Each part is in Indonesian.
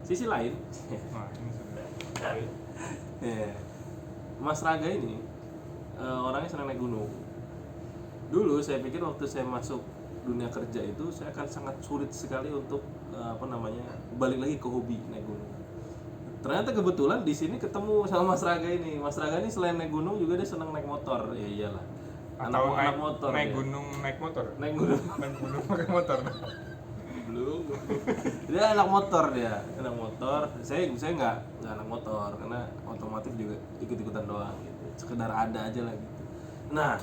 Sisi lain, Nah, ini sudah. ya, Mas Raga ini orangnya senang naik gunung. Dulu saya pikir waktu saya masuk dunia kerja itu saya akan sangat sulit sekali untuk balik lagi ke hobi naik gunung. Ternyata kebetulan di sini ketemu sama Mas Raga ini. Mas Raga ini selain naik gunung juga dia senang naik motor. Ya iyalah. Atau Anak motor. naik ya. gunung naik motor. Naik gunung. Naik gunung pakai motor. Belum. Dia anak motor dia. Anak motor. Saya nggak anak motor karena otomotif juga ikut-ikutan doang gitu. Sekedar ada aja lah gitu. Nah,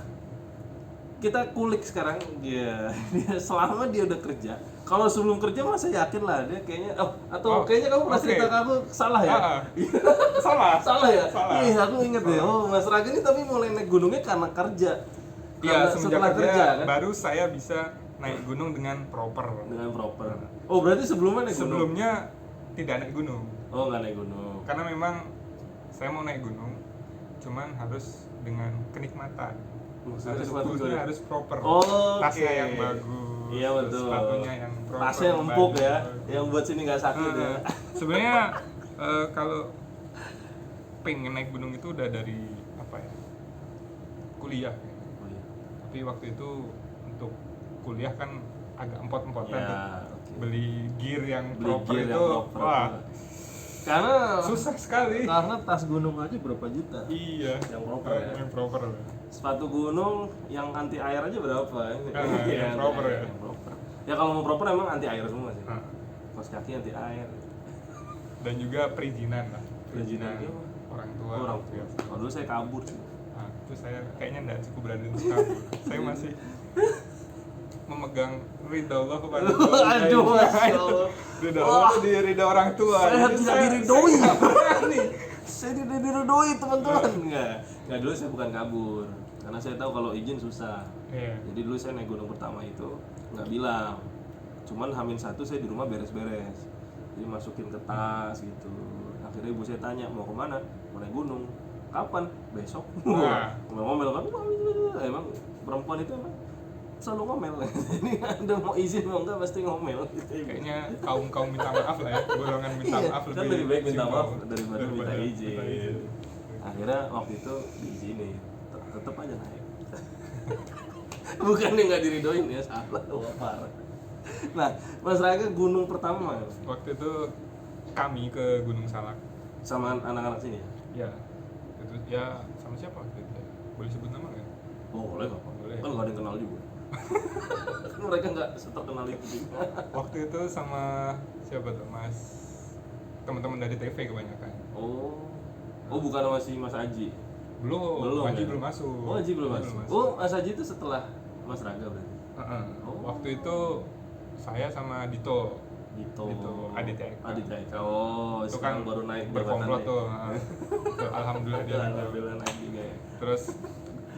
kita kulik sekarang dia selama dia udah kerja. Kalau sebelum kerja mah saya yakin lah dia kayaknya kayaknya kamu pernah cerita kamu salah ya? Salah ya? Salah. Iya, aku inget deh. Oh, Mas Raga ini tapi mulai naik gunungnya karena kerja. Iya, Karena semenjak setelah kerja kan? baru saya bisa naik gunung dengan proper. Dengan proper. Oh, berarti sebelumnya naik gunung? Sebelumnya tidak naik gunung. Oh, nggak naik gunung. Karena memang saya mau naik gunung, cuman harus dengan kenikmatan. Harus proper. Oh, tasnya yang bagus. Iya betul. Sepatunya yang proper. Tasnya yang empuk ya, bagus. yang buat sini nggak sakit ya. Sebenarnya kalau pengen naik gunung itu udah dari kuliah. Oh, iya. Tapi waktu itu untuk kuliah kan agak empot-empotan Ya, tuh. oke. Beli gear yang Beli proper gear itu, yang proper. wah Karena susah sekali. Karena tas gunung aja berapa juta? Iya. Yang proper ya. Yang proper. Sepatu gunung yang anti air aja berapa? Yang proper ya. Yang proper. Ya kalau mau proper emang anti air semua sih. Nah, Kaos kaki anti air. dan juga perizinan lah. Perizinan itu? orang tua. Orang tua. Kalau dulu saya kabur sih. Nah, itu saya kayaknya enggak cukup berani untuk kabur. Saya masih memegang ridha Allah kepada Aduh, Masya Allah. Ridha Allah itu di ridha orang tua. Saya Jadi tidak diridhoi. nggak berani. Saya tidak diridhoi teman-teman. Enggak dulu saya bukan kabur. Karena saya tahu kalau izin susah. Iya. Jadi dulu saya naik gunung pertama itu nggak bilang. Cuman H-1 saya di rumah beres-beres. Jadi masukin ke tas gitu. Akhirnya ibu saya tanya mau kemana? Mau naik gunung. Kapan? Besok. Wah. Ngomel-ngomel kan. Emang perempuan itu emang selalu ngomel. Ini Anda mau izin mau enggak pasti ngomel gitu. Kayaknya kaum minta maaf lah ya, golongan minta Iya, maaf kan lebih baik minta simpel maaf daripada minta izin. Akhirnya waktu itu diizinin, tetap aja naik. Bukannya nggak diridoin ya, salah. Wah, parah. Nah, Mas Raga gunung pertama Waktu itu kami ke Gunung Salak. sama anak-anak sini ya? Ya, itu ya sama siapa waktu itu? Boleh sebut nama nggak? Oh boleh nggak? Boleh. Kan nggak ada yang kenal juga. Kan mereka nggak terkenal itu juga. Waktu itu sama siapa tuh, Mas? Teman-teman dari TV kebanyakan. Oh bukan sama si Mas Aji? Belum, Haji ya? belum masuk. Oh Haji belum masuk. Oh Mas Aji itu setelah Mas Raga berarti? Oh. Waktu itu saya sama Dito. Dito. Aditya Eka. Aditya Eka. Oh, Itu sekarang kan baru naik berkomplot jabatannya. tuh. Alhamdulillah dia. Alhamdulillah naik juga ya. Terus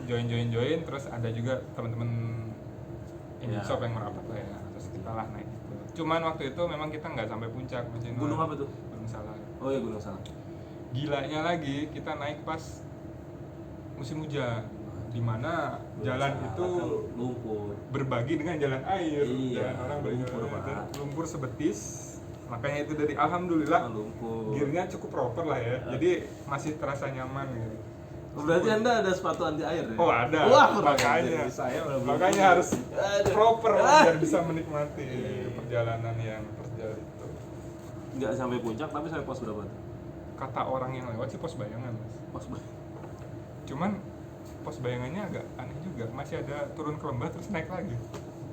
join, terus ada juga teman-teman Shop yang merapat lah ya. Terus kita lah naik gitu. Cuman waktu itu memang kita nggak sampai puncak. Gunung apa tuh? Gunung Salak. Oh iya Gunung Salak. Gilanya lagi kita naik pas musim hujan, di mana jalan itu lumpur berbagi dengan jalan air. Iya, Dan orang lumpur, Pak. lumpur sebetis. Makanya itu dari alhamdulillah lumpur. gearnya cukup proper lah ya. Jadi masih terasa nyaman gitu. Berarti Anda ada sepatu anti air ya? Oh ada. Wah, makanya saya harus proper biar bisa menikmati Iya. perjalanan yang terjal itu. Nggak sampai puncak tapi sampai pos berapa tuh? Kata orang yang lewat sih pos bayangan, Mas. Pos Cuman pos bayangannya agak aneh juga, masih ada turun ke lembah terus naik lagi.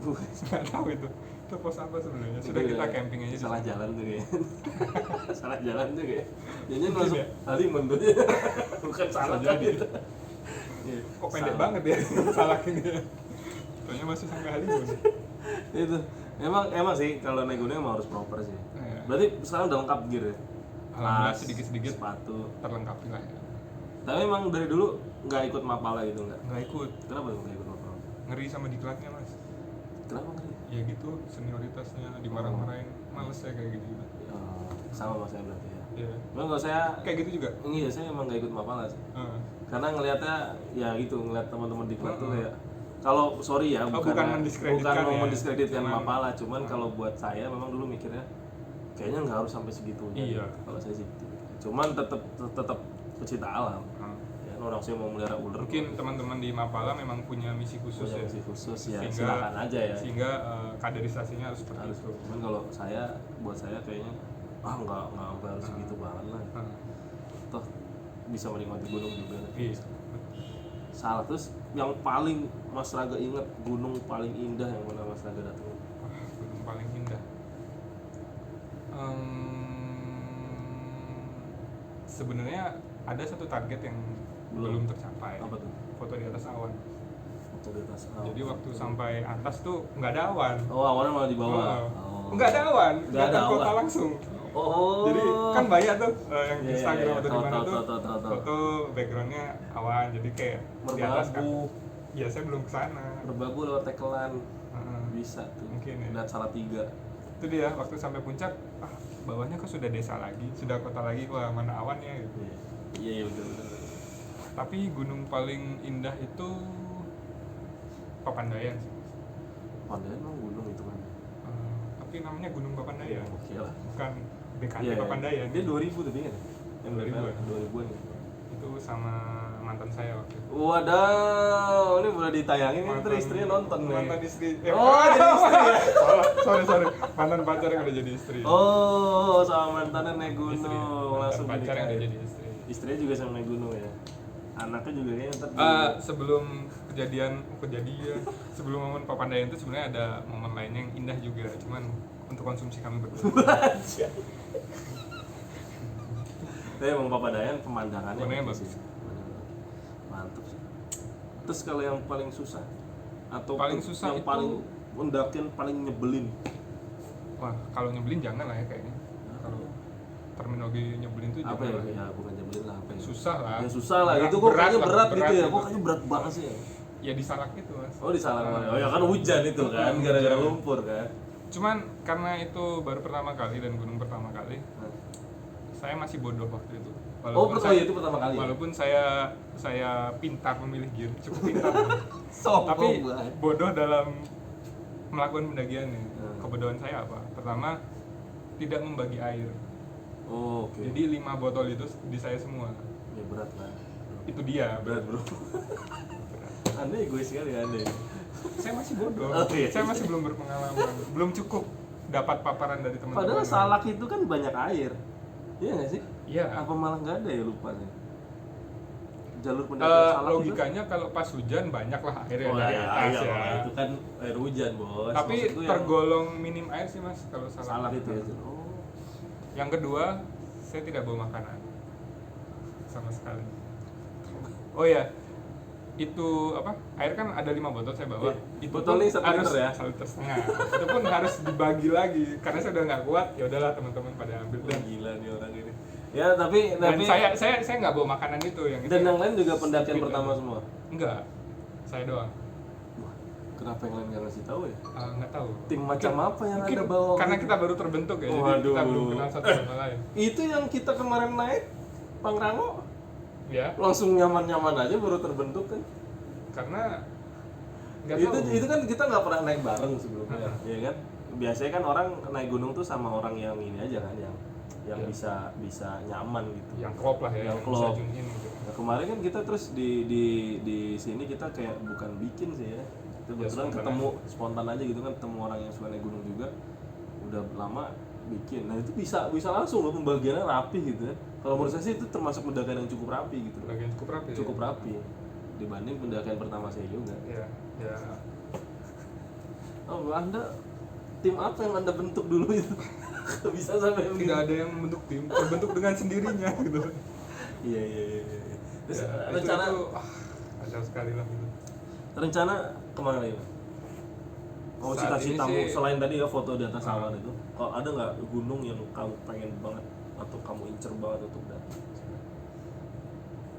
Nggak tahu itu pos apa sebenarnya. Sudah kita camping aja. Salah jalan tuh kayaknya. Salah jalan tuh kayak. Jadinya Mungkin masuk ya. Halimun tuh. Bukan salah Bisa jadi. Iya. Kok pendek Salah. banget ya salah ini. Soalnya masih sampai Halimun. Itu emang sih kalau naik gunung emang harus proper sih. Iya. Berarti sekarang udah lengkap gear ya? Alhamdulillah Tas, sedikit-sedikit sepatu. terlengkapi lah ya. Tapi emang dari dulu nggak ikut mapala gitu nggak? Nggak ikut, Kenapa nggak ikut mapala? ngeri sama diklatnya, Mas. Kenapa nggak? Ya gitu, senioritasnya dimarah-marahin, males saya kayak gitu. Sama sama saya berarti ya. Iya. Memang kalau saya Kayak gitu juga. iya saya emang nggak ikut mapala sih. Heeh. Karena ngelihatnya ya gitu ngeliat teman-teman di klub tuh kayak kalau sorry ya bukan mau mendiskreditkan ya. mendiskreditkan Cuman- mapala cuman kalau buat saya memang dulu mikirnya kayaknya nggak harus sampai segitunya. Iya. Kalau saya sih gitu. Cuman tetap pecinta alam. Ya, orang saya mau melihara ular. Mungkin teman-teman di Mapala memang punya misi khusus punya ya. misi khusus ya, Sehingga- silakan aja ya. Sehingga kaderisasinya harus seperti Harus. itu. Cuman kalau buat saya kayaknya nggak sampai harus segitu banget lah. Toh bisa menikmati gunung juga. Iya. Salah. Terus yang paling Mas Raga inget, gunung paling indah yang mana Mas Raga datang? Wah, gunung paling indah. Sebenarnya ada satu target yang belum tercapai. Apa tuh? Foto di atas awan. Foto di atas awan. Jadi waktu sampai atas tuh nggak ada awan. Oh, awannya malah di bawah. Nggak ada awan, Nggak ada kota awan. langsung. Oh. Jadi kan banyak tuh yang Iya, Instagram iya, atau di tahu, mana tahu, tuh tahu. foto backgroundnya awan. Jadi kayak di atas kan. Merbabu. Iya, saya belum kesana. Merbabu lewat Tekelan. Heeh. Bisa tuh. Mungkin ya. Lihat Salatiga. Itu dia waktu sampai puncak, bawahnya kok sudah desa lagi, sudah kota lagi, wah mana awannya gitu. Iya, betul. Tapi gunung paling indah itu Papandayan sih. Pandayan emang gunung itu kan. Tapi namanya Gunung Papandayan, Oke lah. bukan BKT Iya, Papandayan. Dia 2000 tadi kan? Yang 2000-an. 2000-an. Itu sama mantan saya waktu itu. Wadaw, ini boleh ditayangin kan terus istrinya nonton nih. Mantan istri. Oh, jadi istri ya? Sorry. Mantan pacar yang udah jadi istri. Oh, sama mantannya naik gunung. Istri. Langsung Mantan pacar yang udah dinikahin. jadi istri. Istrinya juga sama naik gunung ya. Anaknya juga kayaknya ntar Sebelum kejadian sebelum momen Papandayan itu sebenarnya ada momen lainnya yang indah juga, cuman untuk konsumsi kami berdua. Tapi emang Papandayan pemandangannya Pemandangannya bagus bagus. sih. Mantap sih. Terus kalau yang paling susah atau Paling susah yang itu- paling mendakian paling nyebelin. Wah, kalau nyebelin jangan lah ya kayaknya. Kalau terminologi nyebelin itu Apa jangan ya? lah. Ya bukan nyebelin lah, apa ya? Susah lah. Ya susah lah. Berat- Itu kok kayaknya lah, berat gitu ya. gitu. Kok kayaknya berat banget sih ya. Ya disalak itu mas. Oh, di salah. Oh ya kan hujan itu kan, gara-gara lumpur kan. Cuman karena itu baru pertama kali dan gunung pertama kali, saya masih bodoh waktu itu. Itu pertama kali. Walaupun saya pintar memilih gear, cukup pintar. Sombong Tapi banget. bodoh dalam melakukan pendakiannya. Hmm. Kebodohan saya apa? Pertama, tidak membagi air. Oh, oke. Jadi 5 botol itu di saya semua. Ya berat lah. Itu dia. Berat bro. Anda egois sekali Anda. Saya masih bodoh. Oh, iya. Saya masih belum berpengalaman. Belum cukup dapat paparan dari teman-teman. Padahal salak itu kan banyak air. Iya nggak sih? Iya. Apa malah nggak ada ya lupa nih? Jalur pendakian salak Logikanya kalau pas hujan banyak lah air itu. yang Oh dari iya, atas iya, ya. itu kan air hujan bos. Tapi Maksudku yang tergolong minim air sih mas kalau salak itu ya. Oh. Yang kedua, saya tidak bawa makanan sama sekali. Oh ya, itu apa? Air kan ada 5 botol saya bawa. Iya. Itu Botol pun ini 1 harus liter ya? 1,5 liter. Itu pun harus dibagi lagi karena saya udah nggak kuat. Ya udahlah teman-teman pada ambil Wah, dan gila nih orang ini. Ya tapi saya nggak bawa makanan itu yang itu. dan yang lain juga pendakian Speed pertama aja. semua. Enggak, saya doang. Wah, kenapa yang lain nggak ngasih tahu ya? Nggak tahu. Tim macam apa yang Mungkin ada bawa? karena kita baru terbentuk ya, jadi Waduh. kita belum kenal satu sama lain. Itu yang kita kemarin naik Pangrango Ya, langsung nyaman-nyaman aja baru terbentuk kan. karena nggak Itu tahu. itu kan kita nggak pernah naik bareng sebelumnya, ya kan? Biasanya kan orang naik gunung tuh sama orang yang ini aja kan, yang Ya. bisa nyaman gitu. Yang klop lah ya, Yang yang bisa klop. tune in gitu. Nah, kemarin kan kita terus di sini kita kayak bukan bikin sih ya. Kebetulan spontan ketemu spontan aja gitu kan, ketemu orang yang suka naik gunung juga. Udah lama bikin. Nah, itu bisa langsung loh, pembagiannya rapi gitu ya. Kalau menurut saya sih itu termasuk pendakian yang cukup rapi gitu. Bagian cukup rapi. Cukup ya? rapi dibanding pendakian pertama saya juga. Ya, ya. Oh, Anda tim apa yang Anda bentuk dulu itu? Bisa sampai Tidak begini? ada yang membentuk tim, terbentuk dengan sendirinya gitu. Iya. Terus Ya, rencana itu, kacau sekali lah gitu. rencana kemana lagi? Oh, Saat cita-citamu ini sih- selain tadi ya foto di atas awan itu. Kalau ada nggak gunung yang kamu pengen banget atau kamu incer banget untuk datang?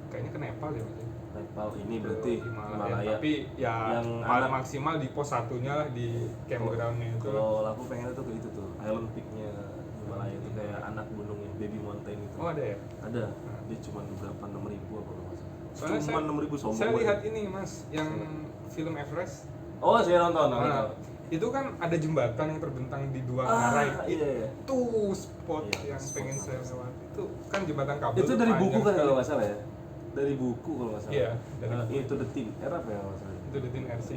Kayaknya ke Nepal ya Mas. Nepal ini Ke berarti Himalaya. Tapi ya Yang paling anak- maksimal di pos satunya lah di campgroundnya itu. Kalau aku pengen itu ke itu tuh, Island Peak-nya Himalaya itu kayak anak gunungnya, Baby Mountain itu. Oh ada ya? Ada. Dia cuma berapa 6.000 apa kalau nggak salah. Soalnya Cuma 6.000 sombong. saya banget. lihat ini mas, yang film Everest. Oh, saya nonton. Nah, itu kan ada jembatan yang terbentang di dua arah iya. itu spot Iya, yang spot pengen bagus. saya lewati itu kan jembatan kabel Itu tuh dari panjang buku kan sekali. kalau nggak salah ya? Dari buku kalau nggak salah. Iya, dari buku. Itu The Tin Era apa ya kalau nggak salah? Itu detin RC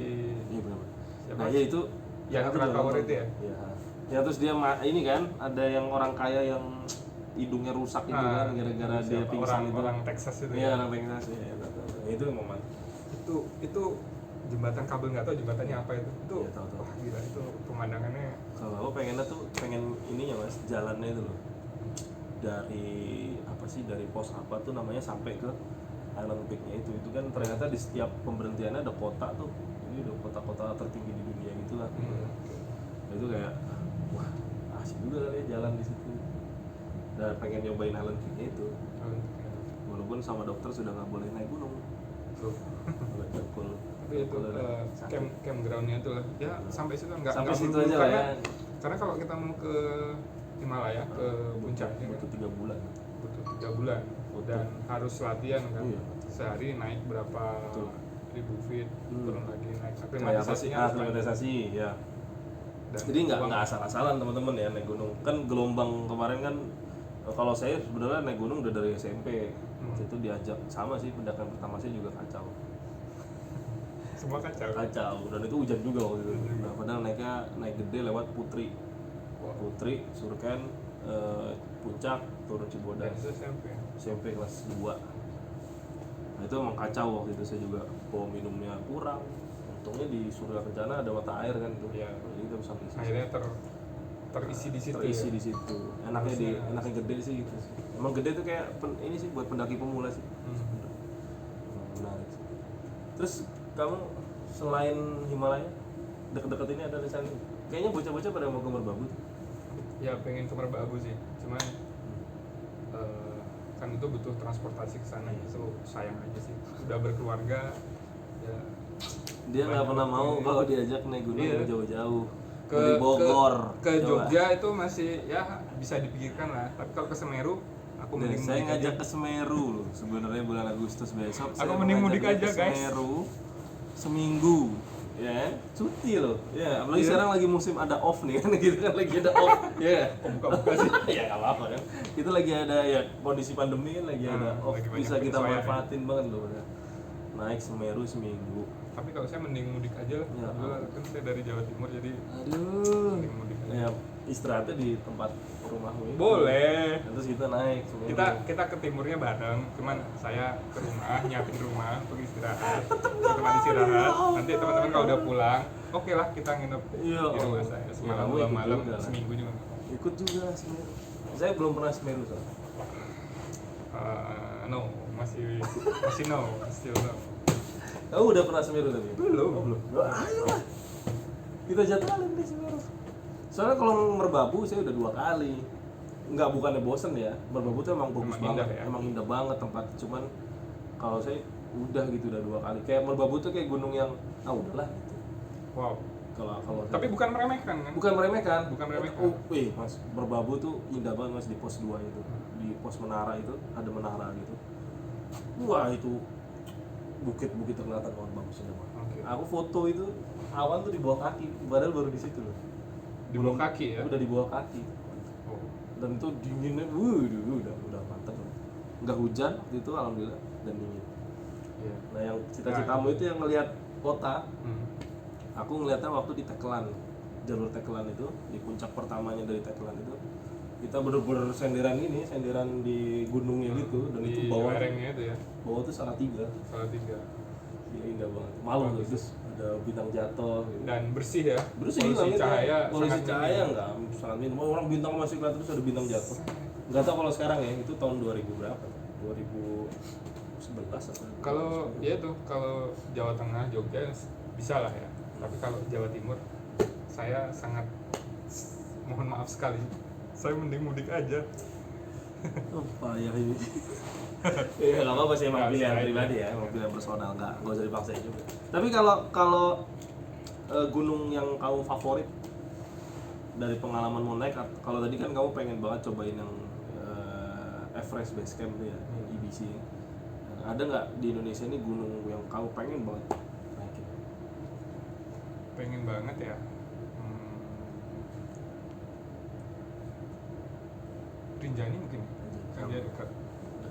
Iya benar. Siapa? Nah ya itu Yang aku Krakauer juga nonton. itu ya? Iya. Ya terus dia ini kan ada yang orang kaya yang hidungnya rusak itu kan gara-gara dia siapa? pingsan itu. Orang Texas itu Iya ya. orang Texas ya. Itu memang mantap. Itu jembatan kabel nggak tahu jembatannya apa itu Iya, tahu. wah gila itu pemandangannya Kalau aku pengennya tuh pengen ininya mas jalannya itu loh dari apa sih dari pos apa tuh namanya sampai ke Island Peak-nya itu kan ternyata di setiap pemberhentiannya ada kota tuh ini udah kota-kota tertinggi di dunia gitu lah. Itu kayak wah asik juga kali ya jalan di situ dan pengen nyobain Island Peak-nya itu walaupun sama dokter sudah nggak boleh naik gunung tuh. kalau cekul. Tapi itu campgroundnya itu lah ya sampai situ nggak Sampai nggak situ melulu, aja lah karena, ya. karena kalau kita mau ke Himalaya ke puncaknya kan, butuh 3 bulan. butuh 3 bulan dan harus latihan kan Iya. sehari naik berapa Betul. ribu feet turun lagi naik Kayak apa sih? aklimatisasinya harus lanjut. Aklimatisasi ya. Dan Jadi nggak uang- asal-asalan teman-teman ya naik gunung. Kan gelombang kemarin kan kalau saya sebenarnya naik gunung udah dari SMP. Waktu itu diajak sama sih pendakian pertama saya juga kacau. semua kacau Kacau dan itu hujan juga waktu itu. Nah, padahal naik gede lewat Putri. Putri, Surken, Puncak, turun dan Cibodas. itu SMP SMP kelas 2. Nah, itu emang kacau waktu itu saya juga bawa minumnya kurang. Untungnya di Surya Kencana ada mata air kan tuh. Iya. Jadi kita bisa ngisi. akhirnya terisi di situ Terisi ya. di situ. Enaknya gede sih gitu sih. Emang gede tuh kayak ini sih buat pendaki pemula sih. Menarik sih. Terus kamu selain Himalaya deket-deket ini ada rencana? Kayaknya bocah-bocah pada mau ke Merbabu tuh. Ya pengen ke Merbabu sih cuman kan itu butuh transportasi ke sana itu sayang aja sih udah berkeluarga ya Dia nggak banyak pernah mau waktunya. kalau diajak naik gunung Iya. jauh-jauh. ke Dari Bogor ke coba. Jogja itu masih ya bisa dipikirkan lah tapi kalau ke Semeru aku Nah, mending saya mudik ngajak aja. ke Semeru loh. Sebenarnya bulan Agustus besok Aku saya mending mau mudik ngajak aja, ke guys. Semeru seminggu. Ya, kan? Cuti loh. Ya, apalagi Iya. sekarang lagi musim ada off nih kan gitu kan lagi ada off. Ya. Buka-buka sih Ya nggak apa-apa kan. Itu lagi ada ya kondisi pandemi kan lagi ada off lagi banyak bisa kita penyesuaian. manfaatin banget loh. Bener. Naik Semeru seminggu. tapi kalau saya mending mudik aja lah Ya. Alhamdulillah, kan saya dari Jawa Timur jadi Aduh. mending mudik aja. Ya, istirahatnya di tempat rumahmu itu. Boleh Terus kita naik Semeru. kita ke timurnya bareng cuman saya ke rumah nyiapin rumah untuk istirahat ke tempat istirahat nanti teman-teman kalau udah pulang oke lah kita nginep Iya, di rumah oh. saya Ya, semalam kamu dua ikut malam juga lah. seminggu juga nggak apa-apa. Ikut juga Semeru. Saya belum pernah Semeru soalnya. No masih still no Kamu udah pernah Semeru tadi? Belum. Oh, belum. Oh, ayo lah. Kita jadwalin deh Semeru. Soalnya kalau Merbabu saya udah 2 kali. Enggak bukannya bosen ya. Merbabu tuh emang bagus Emang banget. indah ya? Emang indah banget tempat. Cuman kalau saya udah gitu udah 2 kali. Kayak Merbabu tuh kayak gunung yang udahlah gitu. wow Kalau tapi bukan meremehkan kan bukan meremehkan. Bukan meremehkan. Mas, Merbabu tuh indah banget Mas di pos 2 itu. Di pos menara itu ada menara gitu. Wah, itu bukit-bukit kelihatan banget bagus banget. Oke. Aku foto itu awan tuh di bawah kaki, padahal baru di situ loh. Di bawah kaki ya? Udah di bawah kaki. oh. Dan itu dinginnya, udah mantap. Nggak hujan waktu itu alhamdulillah dan dingin. Iya. Nah yang cita-citamu itu yang ngelihat kota, Hmm. aku ngelihatnya waktu di Tekelan, jalur Tekelan itu di puncak pertamanya dari Tekelan itu kita bener-bener senderan di gunungnya gitu dan di itu bawah lerengnya itu ya bawah tuh Salatiga. Salatiga Gila indah banget. Malu tuh terus ada bintang jatuh gitu. dan bersih ya Bersih polusi langitnya. cahaya Polusi sangat cahaya minim. enggak sangat minim. Orang bintang masih kelihatan terus ada bintang jatuh. Enggak tahu kalau sekarang ya, itu tahun 2000 berapa? 2011 atau Kalau ya itu kalau Jawa Tengah Jogja bisa lah ya tapi kalau Jawa Timur saya sangat mohon maaf sekali saya mending mudik aja oh, payah ini. Ya nggak apa-apa sih emang Nggak, pilihan bisa pribadi ya, emang pilihan personal nggak usah dipaksain juga. Tapi kalau gunung yang kamu favorit dari pengalaman mau naik, kalau tadi kan kamu pengen banget cobain yang Everest Base Camp tuh ya, yang EBC. Ada nggak di Indonesia ini gunung yang kamu pengen banget naikin? pengen banget ya Rinjani mungkin kan dia dekat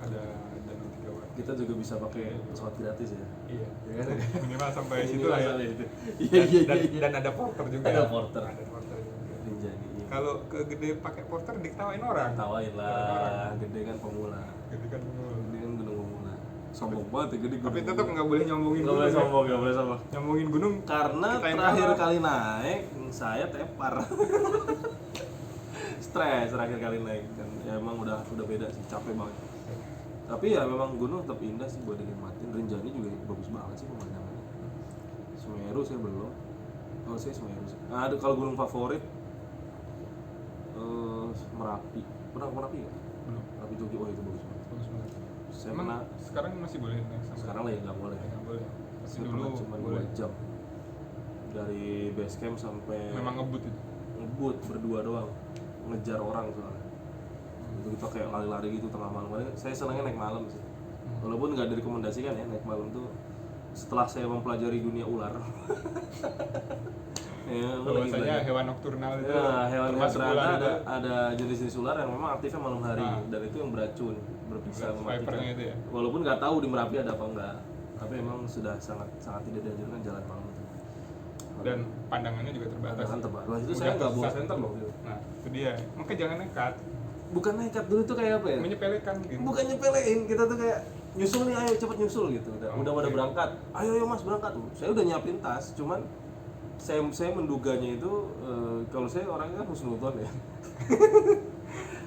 ada Danau Tiga Waringin. Kita juga bisa pakai pesawat gratis ya. Iya. Ya kan? Minimal sampai situ Minimal lah ya. sampai situ. Iya. Dan ada porter juga. Ada porter. Ada porter juga. Rinjani. Iya. Kalau ke Gede pakai porter diketawain orang. Tawain lah, Gede kan pemula. Gede kan dulu. Gede kan gunung pemula. Sombong banget ya Gede gunung. Tapi tetap nggak boleh nyombongin Nggak boleh gunung ya. sombong, nggak boleh sombong. Nyombongin gunung Karena kita yang terakhir kalah. kali naik saya tepar. Stres terakhir kali naik kan. Ya emang udah beda sih, capek banget. Tapi ya memang gunung tetap indah sih buat dinikmatin. Rinjani juga bagus banget sih pemandangannya. Semeru saya belum. Oh saya Semeru sih. Nah, ada kalau gunung favorit Merapi. Pernah ke Merapi nggak? Belum. Merapi Jogja, oh itu bagus banget. Bagus banget. Saya Emang pernah, sekarang masih boleh naik sampai? sekarang lagi nggak boleh. Nggak boleh. Tapi Saya dulu pernah cuma boleh. 2 jam dari base camp sampai Memang ngebut itu. ngebut berdua doang, ngejar orang soalnya. Itu kita kayak lari-lari gitu tengah malam. Saya senangnya naik malam sih. Walaupun nggak direkomendasikan ya naik malam tuh. Setelah saya mempelajari dunia ular, ya, aku lagi Bahwasanya belajar. hewan nokturnal itu Ya, hewan termasuk ternyata ular ada, juga. ada jenis-jenis ular yang memang aktifnya malam hari Ah. dan itu yang beracun, berbisa mematikan. Vipernya itu ya. Walaupun nggak tahu di Merapi ada apa enggak, tapi memang sudah sangat tidak dianjurkan jalan malam itu. Dan pandangannya juga terbatas. Pandangan terbatas. Wah, itu Udah saya nggak bawa tersesat. senter loh. Gitu. Nah, itu dia. Makanya jangan nekat, Bukan nekat dulu tuh kayak apa ya? menyepelekan gitu. Bukan nyepelein, kita tuh kayak nyusul nih, ayo cepet nyusul gitu. Udah pada Oke. berangkat. Ayo mas berangkat. Saya udah nyiapin tas, cuman saya menduganya itu kalau saya orangnya kan husnuzon ya.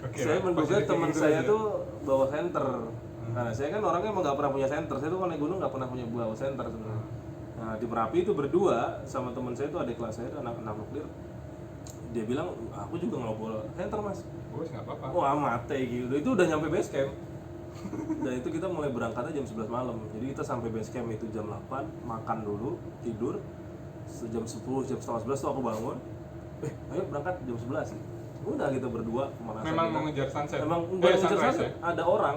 Oke, Saya lah, menduga positive teman thinking saya aja. tuh bawa senter. Karena saya kan orangnya emang nggak pernah punya senter. Saya tuh kalau naik gunung nggak pernah punya bawa senter sebenarnya. Nah di Merapi itu berdua sama teman saya itu adik kelas saya itu anak nuklir. Dia bilang aku juga nggak bawa senter mas. Bos nggak apa-apa. Wah mate gitu. Itu udah nyampe base camp. Dan itu kita mulai berangkatnya jam 11 malam. Jadi kita sampai base camp itu jam 8, makan dulu, tidur. Jam 10, jam setengah 11 tuh aku bangun. Ayo berangkat jam 11. Udah kita berdua kemana Memang saja. mau ngejar sunset. Emang nggak ngejar sunrise sunset, ya. ada orang.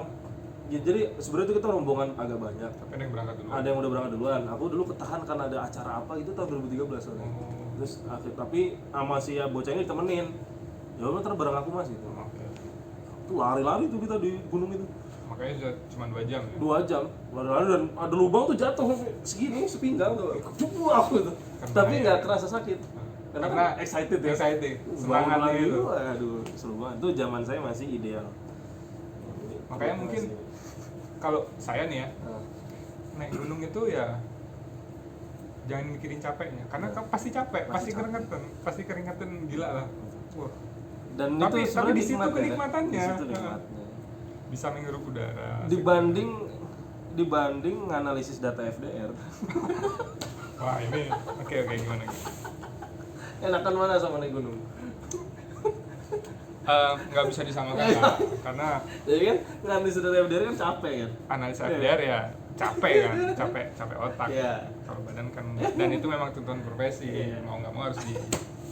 Ya, jadi sebenarnya itu kita rombongan agak banyak. Tapi ada yang berangkat dulu. Ada yang udah berangkat duluan. Aku dulu ketahan karena ada acara apa itu tahun 2013 soalnya. Oh. Terus tapi sama si ya bocah ini ditemenin. Ya udah ntar bareng aku mas gitu. Oke. Tuh lari-lari tuh kita di gunung itu. Makanya cuma 2 jam ya. 2 jam lari-lari dan ada lubang tuh jatuh segini sepinggang tuh. Aku tuh. Karena Tapi ya. nggak kerasa sakit. Karena kan excited ya. Excited. Semangat Semangat lagi gitu. itu. Aduh, seru banget. Itu zaman saya masih ideal. Makanya mungkin kalau saya nih ya, Nah, naik gunung itu ya jangan mikirin capeknya karena kamu pasti capek, Pasti pasti capek. keringatan, pasti keringatan gila lah. Wah, dan Tapi- itu tapi sebenarnya di situ nikmat ya, kenikmatannya. di situ nikmatnya. bisa menghirup udara. Dibanding nganalisis data FDR, Wah, ini oke gimana? enakan mana sama naik gunung? Nggak bisa disamakan lah, karena Jadi kan nganalisis data FDR kan capek kan? analisa Iya. FDR ya capek kan, capek otak. Iya. Kalau badan kan, dan itu memang tuntutan profesi, Iya. mau nggak mau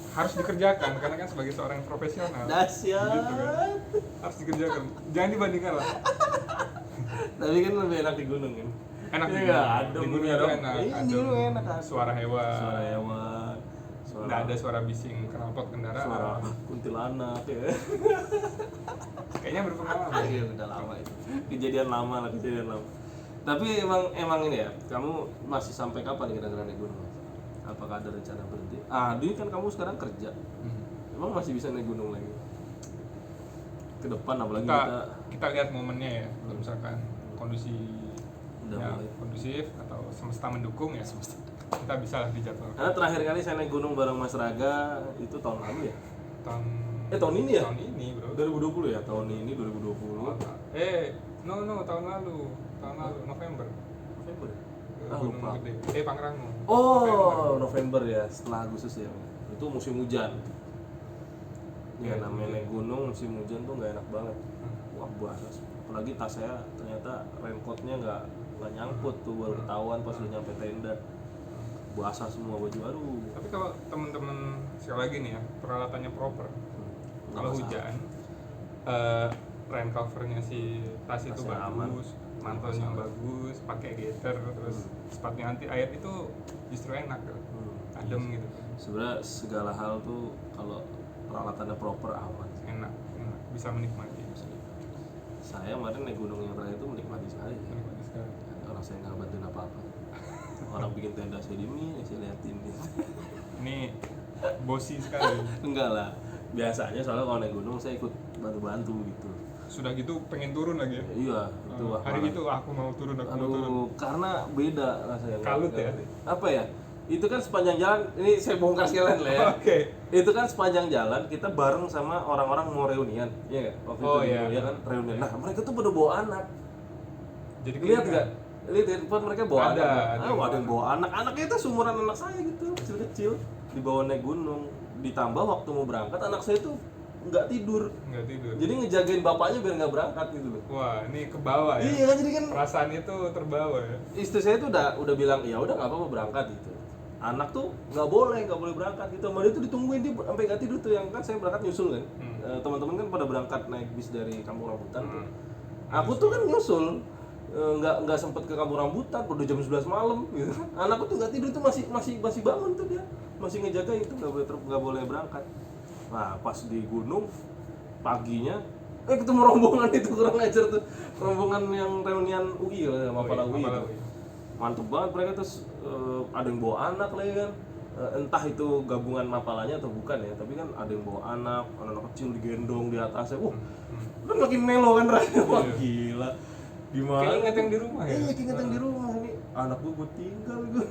harus dikerjakan karena kan sebagai seorang profesional. Dahsyat. Gitu kan. Harus dikerjakan. Jangan dibandingkan lah. Tapi kan lebih enak di gunung kan? Enak di Iya, gunung. adem Di gunung ya itu dong. enak. Iya, di Adem. gunung enak kan? Suara hewan. Suara hewan, Nggak ada suara bising knalpot kendaraan. suara kuntilanak ya. Kayaknya berpengalaman. Iya udah lama itu. Kejadian lama. Tapi emang ini ya, kamu masih sampai kapan kira-kira naik gunung? Apakah ada rencana berhenti? Ini kan kamu sekarang kerja. Emang masih bisa naik gunung lagi? Ke depan apalagi Kita lihat momennya ya. Kalau misalkan kondisi Udah ya, mulai. kondusif atau semesta mendukung ya. Kita bisa lah dijadwalkan. Karena terakhir kali saya naik gunung bareng Mas Raga itu tahun lalu ya? Tahun Tahun ini ya? Tahun ini, Bro. 2020 ya? Tahun ini 2020. Tahun lalu November. November ya? Ke Gunung Lupa. Gede. Pangrango. Oh, November ya, setelah Agustus ya. Itu musim hujan. Ya Iya, namanya iya. naik gunung musim hujan tuh nggak enak banget. Wah basah. Apalagi tas saya ternyata raincoatnya nggak nyangkut tuh, baru ketahuan pas udah nyampe tenda. Basah semua baju. Aduh. Tapi kalau temen-temen sekali lagi nih ya, peralatannya proper. Nggak Kalau masalah. hujan, rain covernya si tas itu Tasnya aman. bagus, mantelnya Masalah. bagus, pakai gaiter, terus sepatunya anti air itu justru enak tuh, adem gitu, Sebenarnya segala hal tuh kalau peralatannya proper aman. enak, bisa menikmati. Bisa saya kemarin naik gunung yang terakhir itu menikmati sekali ya. Menikmati sekali. Orang saya nggak bantuin apa-apa. Orang bikin tenda saya diemin, saya liatin gitu. Ini bosi sekali. Enggak lah, biasanya soalnya kalau naik gunung saya ikut bantu-bantu gitu. Sudah gitu pengen turun lagi ya? Iya, itu wah, hari parah. itu aku mau turun, aku mau turun. Aduh, karena beda rasanya. Kalut ya? Apa ya? Itu kan sepanjang jalan, ini saya bongkar sekalian lah ya. Oke. Itu kan sepanjang jalan kita bareng sama orang-orang mau reunian, iya nggak? Waktu Oh, itu iya. ya kan reunian. Nah mereka tuh pada bawa anak. Jadi Lihat keinget. nggak? Lihat di depan mereka bawa Ada, anak. ada yang Ada yang bawa anak. Anaknya itu seumuran anak saya gitu, kecil-kecil. Dibawa naik gunung. Ditambah waktu mau berangkat anak saya tuh nggak tidur. Nggak tidur. Jadi ngejagain bapaknya biar nggak berangkat gitu loh. Wah, ini ke bawah ya. Iya kan jadi kan Perasaan itu terbawa ya. istri saya tuh udah bilang ya udah nggak apa-apa berangkat gitu. Anak tuh nggak boleh berangkat gitu. Sama dia tuh ditungguin dia sampai nggak tidur tuh yang kan saya berangkat nyusul kan. Teman-teman kan pada berangkat naik bis dari Kampung Rambutan tuh. Aku tuh kan nyusul nggak sempet ke Kampung Rambutan udah jam 11 malam gitu. Anakku tuh nggak tidur tuh masih bangun tuh dia. Masih ngejagain itu nggak boleh berangkat. Nah, pas di gunung paginya ketemu rombongan itu kurang ajar tuh. Rombongan yang reunian UI ya, Mapala UI itu. Mantep banget mereka terus ada yang bawa anak lagi kan. Entah itu gabungan mapalanya atau bukan ya, tapi kan ada yang bawa anak kecil digendong di atasnya. Udah makin melo kan rasanya. Wah, gila. Gimana? Keinget yang di rumah ya? Iya, keinget yang di rumah ini. Anak gue tinggal gue.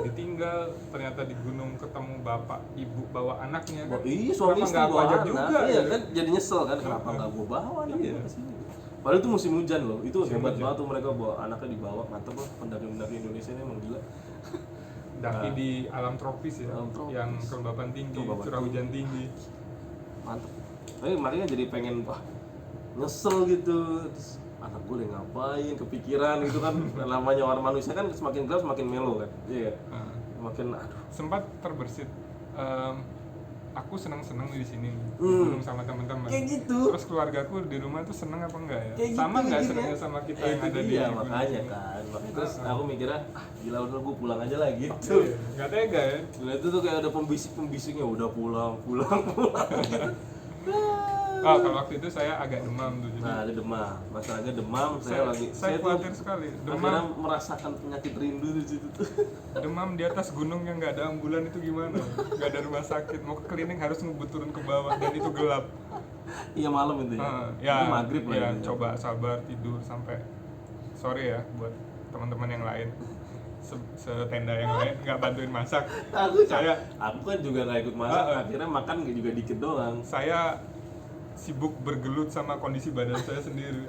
Ditinggal ternyata di gunung ketemu bapak ibu bawa anaknya kan. Iya, suami istri Kenapa nggak aku bawa ajak anak. juga Iya gitu? kan jadi nyesel kan kenapa nggak gue bawa anak Iya. gue ke sini. Padahal itu musim hujan loh. Itu Musim hebat hujan. banget tuh mereka bawa anaknya dibawa. Mantap loh pendaki-pendaki Indonesia ini emang gila. Daki di alam tropis ya, Alam tropis. yang kelembapan tinggi, Kelembapan curah hujan tinggi. Mantep. Tapi makanya jadi pengen wah nyesel gitu. Terus, anak gue lagi ngapain kepikiran gitu kan. Namanya orang manusia kan semakin gelap semakin melo kan. Iya. Nah, Makin aduh. sempat terbersit. Aku senang-senang di sini di Hmm. gunung sama teman-teman. Kayak gitu. Terus keluargaku di rumah tuh seneng apa enggak ya? Kayak Sama gitu nggak mikirnya. senengnya sama kita yang Itu ada di dia, gunung? makanya kan. Makanya terus aku mikirnya gila udah gue pulang aja lah gitu. Iya, nggak tega ya? Nah itu tuh kayak ada pembisik-pembisiknya udah pulang gitu. Oh, kalau waktu itu saya agak demam tuh. Jadi Nah ada demam, masalahnya demam saya tuh khawatir sekali. akhirnya Demam, merasakan penyakit rindu di situ tuh. demam di atas gunung yang nggak ada ambulan itu gimana? Nggak ada rumah sakit, mau ke klinik harus ngebut turun ke bawah dan itu gelap. Iya malam itu ya. Ya, Itu maghrib lah. ya, itu. coba sabar tidur sampai sore ya buat teman-teman yang lain. Setenda yang lain nggak bantuin masak. Aku kan juga nggak ikut masak. Akhirnya makan juga dikit doang. Saya sibuk bergelut sama kondisi badan saya sendiri.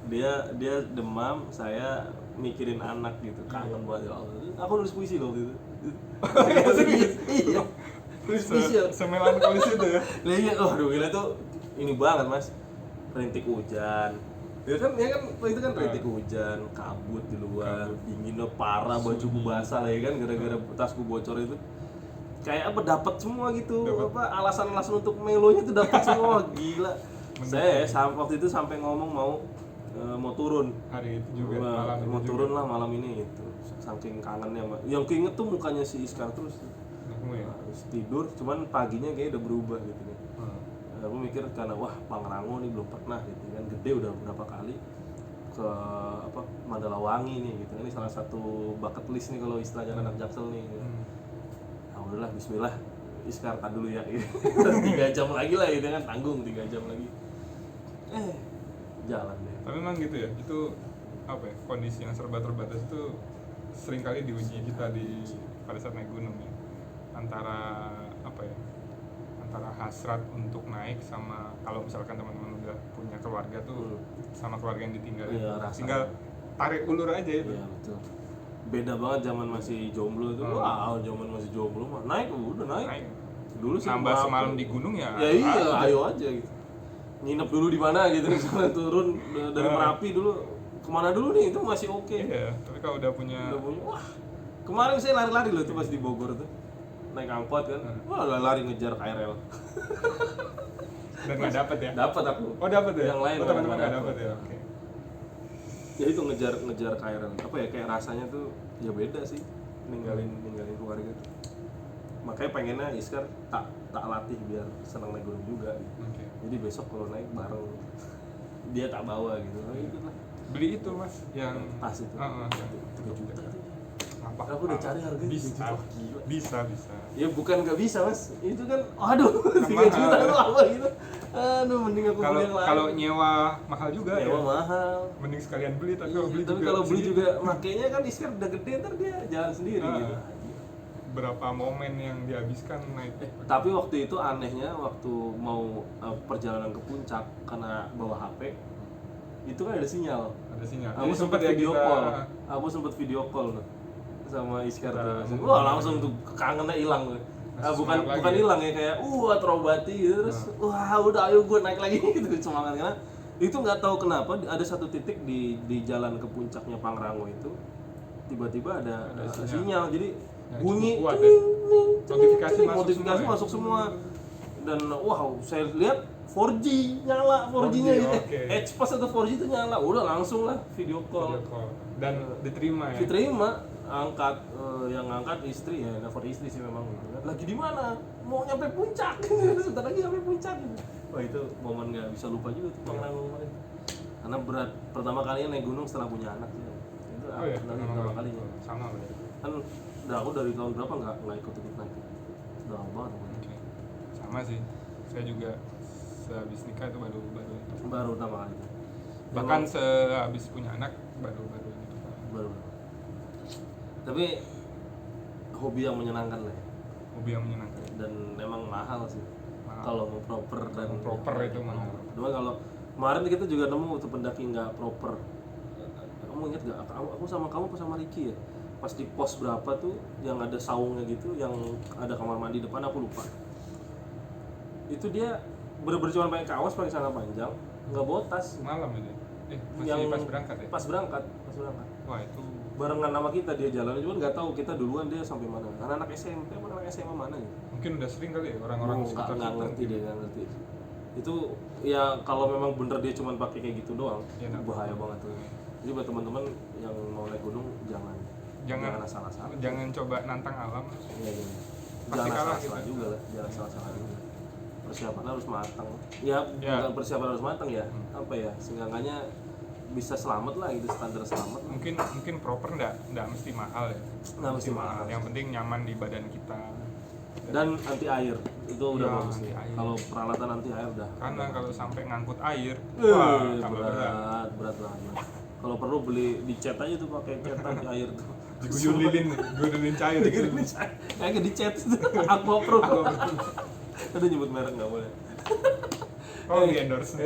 Dia demam, saya mikirin anak gitu. Kangen banget ya Allah. Aku nulis puisi loh waktu itu. Serius? Iya. Nulis puisi ya. Semelankolis itu ya. Lah iya, aduh gila tuh ini banget mas. Rintik hujan. Ya kan itu kan rintik hujan, kabut di luar, dinginnya parah, bajuku basah lah ya kan gara-gara tasku bocor itu. Kayak apa dapat semua gitu. Apa alasan-alasan untuk melonya tuh dapat semua, gila. Saya waktu itu sampai ngomong mau turun. Hari itu juga malam itu mau juga. turun lah malam ini itu. Saking kangennya, yang keinget tuh mukanya si Iskar terus. Kamu ya? Terus tidur, cuman paginya kayak udah berubah gitu kan. Aku mikir karena wah Pangrango nih belum pernah gitu kan, gede udah berapa kali ke Mandalawangi nih gitu. Ini salah satu bucket list nih kalau istilahnya anak Jaksel nih. Nah, udahlah Bismillah, Iskar tak dulu ya. 3 jam lagi lah gitu kan, tanggung 3 jam lagi. Jalan deh. Tapi memang gitu ya, itu apa ya, kondisi yang serba terbatas itu sering kali diuji kita pada saat naik gunung ya. Antara apa ya, antara hasrat untuk naik sama kalau misalkan teman-teman udah punya keluarga tuh sama keluarga yang ditinggal Iya, itu. rasa. Tinggal tarik ulur aja itu. Iya betul. Beda banget zaman masih jomblo tuh. Wow, zaman masih jomblo mah naik udah naik. Naik. Dulu sih Nambah mau semalam di gunung ya. Ya iya, ayo aja gitu. Nginep dulu di mana gitu misalnya turun dari Merapi dulu. Kemana dulu nih itu masih oke. Iya, tapi kalau udah punya Wah. Kemarin saya lari-lari loh tuh pas di Bogor tuh. Naik angkot kan. Wah, lari ngejar KRL. dan nggak dapet ya. Dapat aku. Oh dapat ya. Yang lain oh, teman-teman nggak nggak dapet dapet. ya. Oke. Ya itu ngejar KRL. Apa ya kayak rasanya tuh ya beda sih ninggalin keluarga tuh. Makanya pengennya Iskar tak latih biar senang naik gunung juga gitu. Oke. Jadi besok kalau naik bareng dia tak bawa gitu. Itu lah. Beli itu mas yang Tas itu. yang 3 juta. Apa? Aku udah cari harganya bisa, 3 juta. Gila. bisa. Ya bukan nggak bisa mas, itu kan, aduh 3 mahal. juta itu apa gitu. Aduh mending aku beli yang lain. Kalau nyewa mahal juga Nyewa ya. mahal. Mending sekalian beli tapi Iya, beli tapi juga kalau beli segitu. juga makainya kan Iskar udah gede, ntar dia jalan sendiri gitu. Berapa momen yang dihabiskan naik. Tapi waktu itu anehnya waktu mau perjalanan ke puncak karena bawa HP itu kan ada sinyal. Ada sinyal. Aku Jadi sempat ya video kita- call. Aku sempat video call tuh sama Iskar Kita tuh. ngomong. Wah langsung tuh kangennya hilang tuh. Masih Bukan semangat bukan lagi. hilang ya kayak terobati gitu terus wah udah ayo gue naik lagi gitu semangat karena itu nggak tahu kenapa ada satu titik di jalan ke puncaknya Pangrango itu tiba-tiba ada sinyal jadi Yang bunyi cukup kuat, ting, ya. ting, Notifikasi ting, masuk notifikasi semua, ya? masuk semua dan wow saya lihat 4G nyala 4G-nya 4G, gitu oke. pas atau 4G itu nyala udah langsung lah video call. Video call. Dan diterima ya. Diterima angkat yang ngangkat istri ya nelfon istri sih memang gitu kan lagi di mana mau nyampe puncak sebentar lagi nyampe puncak wah itu momen nggak bisa lupa juga tuh Pangrango kemarin karena berat pertama kalinya naik gunung setelah punya anak sih itu Oh ya, pertama kalinya sama berarti. kan udah aku dari tahun berapa nggak ikut naik udah lama banget Oke. Sama sih. Saya juga sehabis nikah itu baru baru pertama kali itu. bahkan Emang sehabis punya anak baru itu. baru tapi hobi yang menyenangkan lah ya. Hobi yang menyenangkan. Dan memang mahal sih Mahal. kalau mau proper dan Mau proper itu mahal. cuma kalau kemarin kita juga nemu tuh pendaki nggak proper. Kamu ingat gak aku sama kamu apa sama Ricky ya pas di pos berapa tuh yang ada saungnya gitu yang ada kamar mandi depan aku lupa itu dia bener-bener cuma pakai kaos pakai celana panjang nggak bawa tas Malam itu. Masih pas berangkat ya? pas berangkat Wah, itu barengan sama kita dia jalan cuma nggak tahu kita duluan dia sampai mana karena anak SMP apa anak SMA mana gitu mungkin udah sering kali ya orang-orang sekitar nggak kita. ngerti deh nggak ngerti itu ya kalau memang bener dia cuma pakai kayak gitu doang Ya, itu bahaya banget tuh jadi buat teman-teman yang mau naik gunung jangan asal-asalan jangan coba nantang alam. ya, gini. Pasti Jangan kalah asal-asalan gitu. juga lah jangan asal-asalan juga persiapan harus matang ya, Ya. bukan persiapan harus matang ya apa ya seenggaknya bisa selamat lah gitu standar selamat Mungkin proper nggak mesti mahal ya. Nggak mesti mahal. Yang penting nyaman di badan kita. dan anti air itu udah Ya, bagus anti nih air. kalau peralatan anti air udah Karena kalau sampai ngangkut air, wah tambah berat. berat banget. Kalau perlu beli dicat aja tuh pakai cat anti air tuh. Diguyur lilin cair gitu. Kayak dicat itu Aqua Pro. Aduh nyebut merek nggak boleh. Oh, di endorse.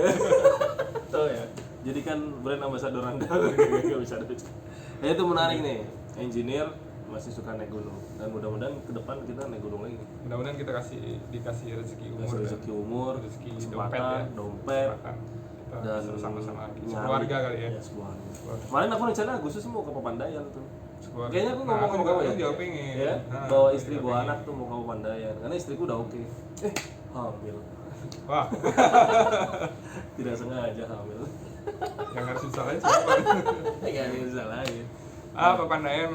Tahu ya. Jadi kan brand ambassador Anda nggak bisa ada. Ya itu menarik nih. Engineer masih suka naik gunung dan mudah-mudahan ke depan kita naik gunung lagi. Mudah-mudahan kita dikasih rezeki umur, Kasih rezeki umur, rezeki kesempatan, dompet, kesempatan. Kita dan bisa bersama-sama lagi. nyari- Keluarga kali ya. Sekeluarga. Keluarga. Kemarin aku rencana Agustus mau ke Papandayan tuh. Keluarga. Kayaknya aku Nah, ngomong sama juga kamu pengen, juga pengen. ya, Nah, bawa juga istri bawa pengen. anak tuh mau ke Papandayan karena istriku udah oke. Hamil. Wah, Tidak sengaja hamil. yang harus disalahin siapa? Enggak ada yang salah ya. Papandayan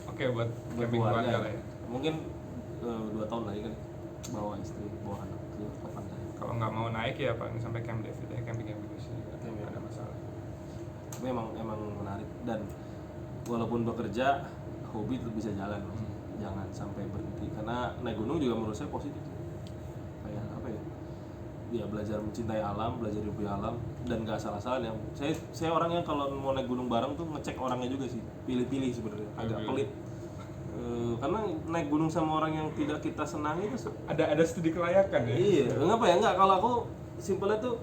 oke buat camping keluarga lah ya. Mungkin 2 tahun lagi kan bawa istri bawa anak ke Papandayan. Kalau nggak mau naik ya paling sampai Camp David ya, camping sih nggak ada masalah. Tapi emang menarik dan walaupun bekerja hobi tetap bisa jalan Mas. Jangan sampai berhenti karena naik gunung juga menurut saya positif kayak apa ya dia belajar mencintai alam belajar hidup di alam dan nggak salah-salah yang saya orang yang kalau mau naik gunung bareng tuh ngecek orangnya juga sih pilih-pilih sebenarnya agak pelit. Karena naik gunung sama orang yang tidak kita senangi itu Ada studi kelayakan ya. iya ngapa ya nggak kalau aku simpelnya tuh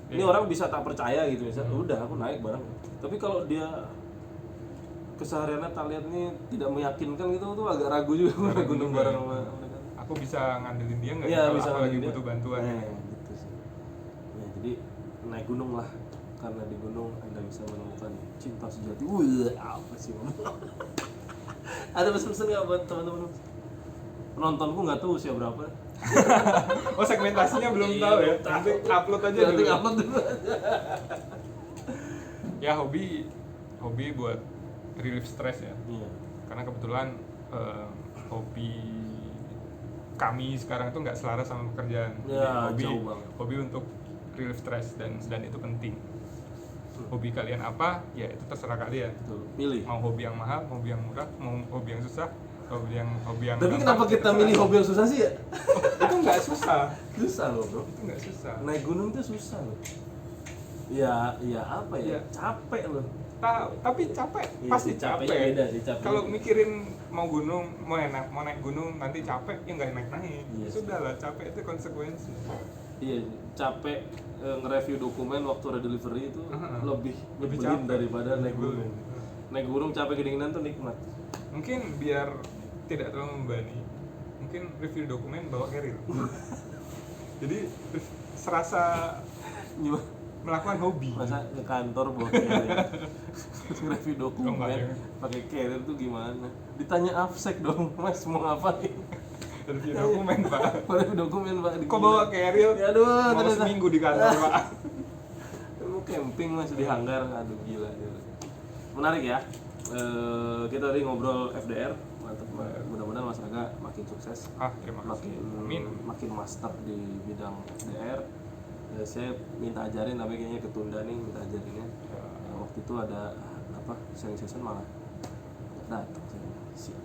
ini orang bisa tak percaya gitu misalnya udah aku naik bareng tapi kalau dia kesehariannya tak lihat nih tidak meyakinkan gitu tuh agak ragu juga naik gunung bareng sama mereka. Aku bisa ngandelin dia nggak? Iya kalau bisa aku lagi ngandelin dia. butuh bantuan. Gitu sih. Ya, jadi naik gunung lah karena di gunung Anda bisa menemukan cinta sejati. Apa sih ada pesan-pesan nggak buat teman-teman? Penontonku nggak tahu usia berapa. Oh, segmentasinya belum Iya, tahu ya. belum tahu. Nanti upload aja Nanti dulu. upload dulu. Ya hobi buat relief stress ya. Iya. Karena kebetulan hobi kami sekarang tuh nggak selaras sama pekerjaan. Ya, Jadi jauh banget. hobi untuk relief stress dan itu penting. Hobi kalian apa? Ya itu terserah kalian. Betul. Pilih. Mau hobi yang mahal, hobi yang murah, mau hobi yang susah, hobi yang Tapi gampang, kenapa kita terserah. milih hobi yang susah sih ya? Itu nggak susah. Susah loh bro. Itu nggak susah. Naik gunung tuh susah loh. Ya apa ya? Iya. Capek loh. Tapi capek, Iya pasti sih, capeknya capek. beda sih, capeknya Kalau beda. mikirin mau naik gunung nanti capek, ya nggak naik. Iya sih. Sudahlah, capek itu konsekuensi. Iya, capek nge-review dokumen waktu redelivery itu lebih Lebih nyebelin capek. daripada naik gunung. Nyebelin. Naik gunung capek kedinginan tuh nikmat. Mungkin biar tidak terlalu membebani, mungkin review dokumen bawa carrier. Jadi serasa Gimana? melakukan hobi. Masa ke kantor bawa carrier? Terus nge-review Oh, dokumen enggak, ya. pakai carrier tuh gimana? Ditanya absek dong, Mas mau ngapain? Review dokumen, Pak. Review dokumen Pak. Kok bawa carrier? Ya aduh, Mau ternyata. seminggu di kantor, Pak. Mau camping Mas di hanggar, aduh gila. Menarik ya. Kita tadi ngobrol FDR, mantap. Mudah-mudahan Mas Raga makin sukses, Terima kasih. Amin. makin master di bidang FDR. Saya minta ajarin tapi kayaknya ketunda nih minta ajarinnya. Waktu itu ada apa sharing session malah datang sih.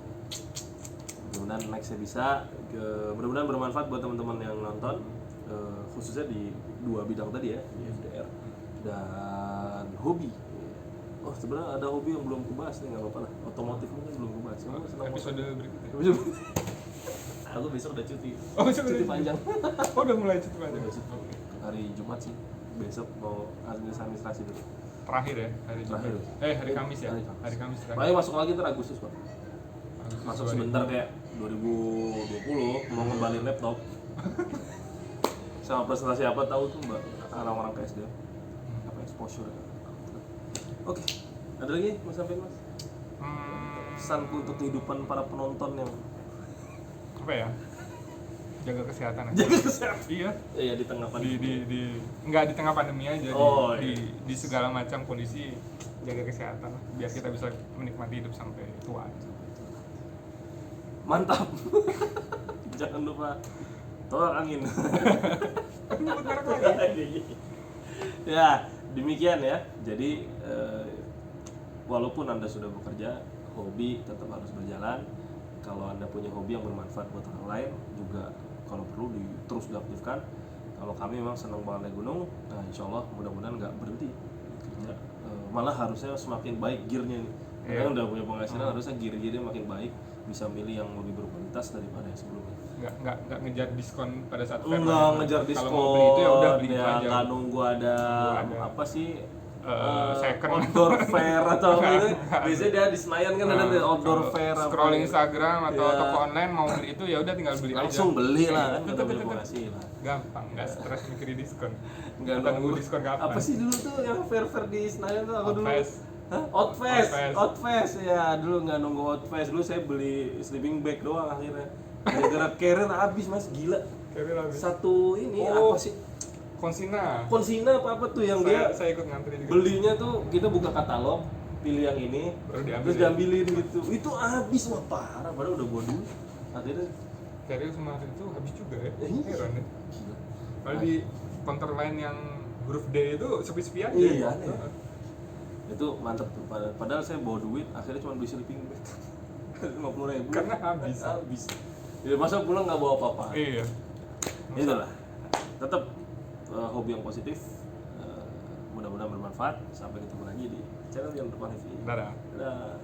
Mudah-mudahan next saya bisa. Mudah-mudahan bermanfaat buat teman-teman yang nonton, khususnya di dua bidang tadi ya, di FDR dan hobi. Oh sebenarnya ada hobi yang belum kubahas nih, nggak apa-apa lah. Otomotif mungkin belum kubahas. Kamu senang Episode motor? berikutnya. Aku besok udah cuti. Oh, besok cuti udah panjang. Oh, udah mulai cuti panjang. Udah cuti. Hari Jumat sih. Besok mau administrasi dulu. Terakhir ya, hari Terakhir. Jumat. Hari Kamis ya. Hari Kamis terakhir. Paling masuk lagi ntar Agustus Pak. Masuk 2020. sebentar kayak 2020 mau ngembalin laptop. Sama presentasi apa tahu tuh Mbak orang-orang KSD. Apa exposure ya. Oke. Ada lagi Mas sampaikan Mas? Pesan untuk kehidupan para penonton yang Apa ya? Jaga kesehatan aja. jaga kesehatan. Iya. Iya di tengah pandemi. Enggak di tengah pandemi aja, Oh, di segala macam kondisi jaga kesehatan lah, biar kita bisa menikmati hidup sampai tua. Mantap. Jangan lupa tolak angin. Nyebut merek lagi. Ya, demikian ya. Jadi walaupun Anda sudah bekerja, hobi tetap harus berjalan. Kalau Anda punya hobi yang bermanfaat buat orang lain juga kalau perlu terus diaktifkan. Kalau kami memang senang banget naik gunung, nah insya Allah mudah-mudahan nggak berhenti kerja. Malah harusnya semakin baik gearnya nih. Karena udah punya penghasilan, harusnya gear-gearnya makin baik, bisa milih yang lebih berkualitas daripada yang sebelumnya. Nggak ngejar diskon pada saat fair. Enggak ngejar diskon. Kalau mau beli itu ya udah beli itu aja. Nggak nunggu ada apa sih? Second. Outdoor fair atau apa itu. Enggak. Biasanya dia di Senayan kan ada tuh outdoor Kalau fair apa scrolling gitu. Instagram atau Ya. toko online mau beli itu ya udah tinggal beli Langsung aja. beli lah kan, Tuh, udah tuh, punya tuh, tuh. penghasilan. Gampang, nggak stres mikirin diskon. Nggak Kita nunggu diskon kapan. Apa sih dulu tuh yang fair di Senayan tuh aku dulu? Outfest. Hah? Outfest. Outfest. Outfest ya, dulu nggak nunggu Outfest. Dulu saya beli sleeping bag doang akhirnya. Gara-gara carrier habis Mas, gila. Kayak habis. Satu ini Oh. apa sih? Konsina. Konsina apa tuh yang Saya ikut ngantri juga. belinya tuh kita buka katalog, pilih yang ini, Baru diambil terus ya? diambilin gitu. Itu habis wah parah, padahal udah gua dulu. Akhirnya Carrier kemarin itu habis juga ya. Iya. Heran ya. gila. Kalau di counter lain yang huruf D itu sepi-sepi aja. Iya, aneh. Itu mantep tuh. Padahal saya bawa duit, akhirnya cuma beli sleeping bag 50.000. Karena habis. Habis. Ya masa pulang nggak bawa apa-apa. Iya. Itulah. Tetap hobi yang positif. Mudah-mudahan bermanfaat. Sampai ketemu lagi di channel yang depan TV. Dadah. Dadah.